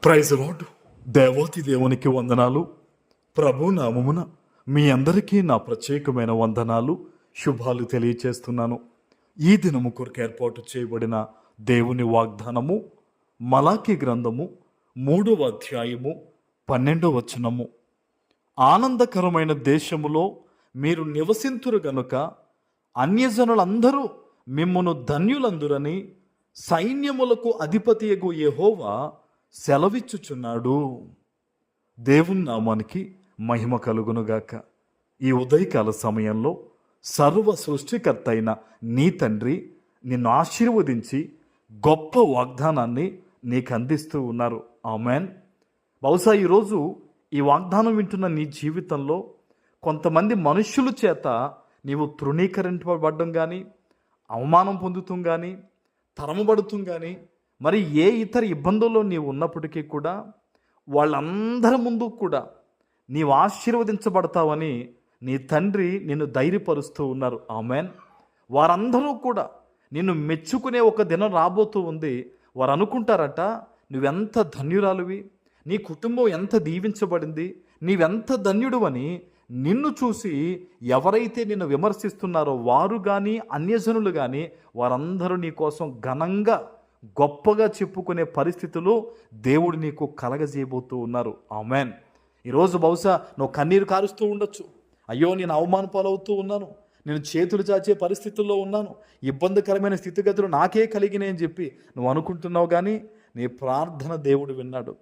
Praise lord. దేవాతి దేవునికి వందనాలు. ప్రభు నామమున మీ అందరికీ నా ప్రత్యేకమైన వందనాలు, శుభాలు తెలియచేస్తున్నాను. ఈ దినము కొరకు ఏర్పాటు చేయబడిన దేవుని వాగ్దానము మలాకి గ్రంథము 3వ అధ్యాయము 12వ వచనము. ఆనందకరమైన దేశములో మీరు నివసింతురు గనుక అన్యజనులందరూ మిమ్మును ధన్యులందురని సైన్యములకు అధిపతియగు యెహోవా సెలవిచ్చుచున్నాడు. దేవుని నామానికి మహిమ కలుగునుగాక. ఈ ఉదయకాల సమయంలో సర్వ సృష్టికర్త అయిన నీ తండ్రి నిన్ను ఆశీర్వదించి గొప్ప వాగ్దానాన్ని నీకు అందిస్తూ ఉన్నారు. ఆమెన్. బహుశా ఈరోజు ఈ వాగ్దానం వింటున్న నీ జీవితంలో కొంతమంది మనుష్యుల చేత నీవు తృణీకరించబడడం కానీ, అవమానం పొందుతూ కానీ, తరమబడుతూ కానీ, మరి ఏ ఇతర ఇబ్బందుల్లో నీవు ఉన్నప్పటికీ కూడా వాళ్ళందరి ముందు కూడా నీవు ఆశీర్వదించబడతావని నీ తండ్రి నిన్ను ధైర్యపరుస్తూ ఉన్నారు. ఆమెన్. వారందరూ కూడా నిన్ను మెచ్చుకునే ఒక దినం రాబోతూ ఉంది. వారు అనుకుంటారట, నువ్వెంత ధన్యురాలువి, నీ కుటుంబం ఎంత దీవించబడింది, నీవెంత ధన్యుడు అని. నిన్ను చూసి ఎవరైతే నిన్ను విమర్శిస్తున్నారో వారు కానీ, అన్యజనులు కానీ, వారందరూ నీ కోసం ఘనంగా గొప్పగా చెప్పుకునే పరిస్థితులు దేవుడు నీకు కలగజేయబోతూ ఉన్నారు. ఆమెన్. ఈరోజు బహుశా నువ్వు కన్నీరు కారుస్తూ ఉండొచ్చు. అయ్యో, నేను అవమాన పాలవుతూ ఉన్నాను, నేను చేతులు చాచే పరిస్థితుల్లో ఉన్నాను, ఇబ్బందికరమైన స్థితిగతులు నాకే కలిగినాయని చెప్పి నువ్వు అనుకుంటున్నావు. కానీ నీ ప్రార్థన దేవుడు విన్నాడు,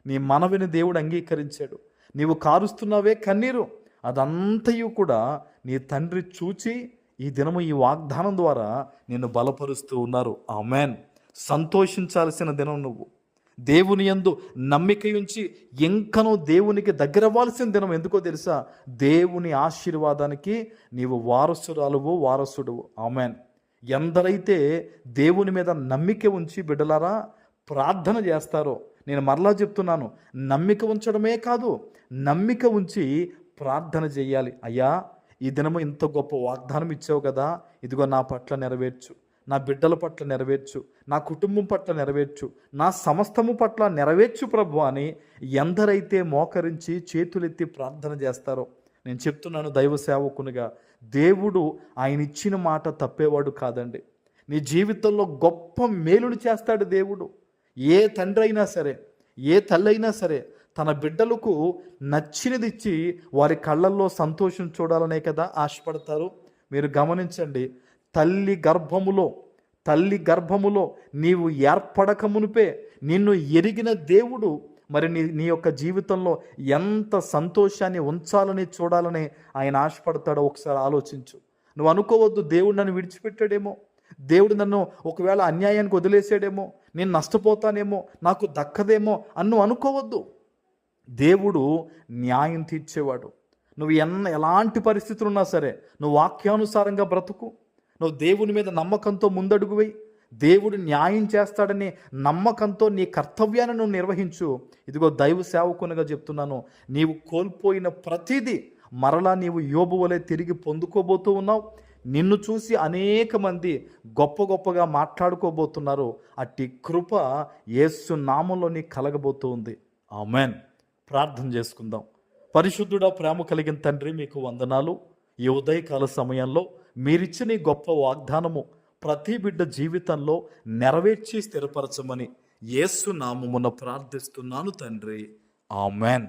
నీ మనవిని దేవుడు అంగీకరించాడు. నీవు కారుస్తున్నావే కన్నీరు, అదంతయు కూడా నీ తండ్రి చూచి ఈ దినము ఈ వాగ్దానం ద్వారా నిన్ను బలపరుస్తూ ఉన్నారు. ఆమెన్. సంతోషించాల్సిన దినం నువ్వు. దేవుని యందు నమ్మిక ఉంచి ఇంకనూ దేవునికి దగ్గరవ్వాల్సిన దినం. ఎందుకో తెలుసా? దేవుని ఆశీర్వాదానికి నీవు వారసురాలువు, వారసుడువు. ఆమెన్. ఎందరైతే దేవుని మీద నమ్మిక ఉంచి బిడ్డలారా ప్రార్థన చేస్తారో, నేను మరలా చెప్తున్నాను, నమ్మిక ఉంచడమే కాదు, నమ్మిక ఉంచి ప్రార్థన చేయాలి. అయ్యా, ఈ దినము ఇంత గొప్ప వాగ్దానం ఇచ్చావు కదా, ఇదిగో నా పట్ల నెరవేర్చు, నా బిడ్డల పట్ల నెరవేర్చు, నా కుటుంబం పట్ల నెరవేర్చు, నా సమస్తము పట్ల నెరవేర్చు ప్రభు అని ఎందరైతే మోకరించి చేతులెత్తి ప్రార్థన చేస్తారో, నేను చెప్తున్నాను దైవ సేవకునిగా, దేవుడు ఆయన ఇచ్చిన మాట తప్పేవాడు కాదండి. నీ జీవితంలో గొప్ప మేలులు చేస్తాడు దేవుడు. ఏ తండ్రి అయినా సరే, ఏ తల్లి అయినా సరే తన బిడ్డలకు నచ్చినది ఇచ్చి వారి కళ్ళల్లో సంతోషం చూడాలనే కదా ఆశపడతారు. మీరు గమనించండి, తల్లి గర్భములో నీవు ఏర్పడక మునిపే నిన్ను ఎరిగిన దేవుడు మరి నీ యొక్క జీవితంలో ఎంత సంతోషాన్ని ఉంచాలని చూడాలని ఆయన ఆశపడతాడో ఒకసారి ఆలోచించు. నువ్వు అనుకోవద్దు, దేవుడు నన్ను విడిచిపెట్టాడేమో, దేవుడు నన్ను ఒకవేళ అన్యాయానికి వదిలేసాడేమో, నేను నష్టపోతానేమో, నాకు దక్కదేమో అని నువ్వు అనుకోవద్దు. దేవుడు న్యాయం తీర్చేవాడు. నువ్వు ఎలాంటి పరిస్థితులు ఉన్నా సరే నువ్వు వాక్యానుసారంగా బ్రతుకు, నువ్వు దేవుని మీద నమ్మకంతో ముందడుగు వేయి, దేవుడు న్యాయం చేస్తాడని నమ్మకంతో నీ కర్తవ్యాన్ని నువ్వు నిర్వహించు. ఇదిగో దైవ సేవకునిగా చెప్తున్నాను, నీవు కోల్పోయిన ప్రతిదీ మరలా నీవు యోబు వలె తిరిగి పొందుకోబోతూ ఉన్నావు. నిన్ను చూసి అనేక మంది గొప్పగా మాట్లాడుకోబోతున్నారు. అట్టి కృప యేసు నామంలో నీకు కలగబోతూ ఉంది. ఆమెన్. ప్రార్థన చేసుకుందాం. పరిశుద్ధుడా, ప్రేమ కలిగిన తండ్రి, మీకు వందనాలు. ఈ ఉదయకాల సమయంలో మీరిచ్చిన ఈ గొప్ప వాగ్దానము ప్రతి బిడ్డ జీవితంలో నెరవేర్చి స్థిరపరచమని యేసు నామమున ప్రార్థిస్తున్నాను తండ్రి. ఆమెన్.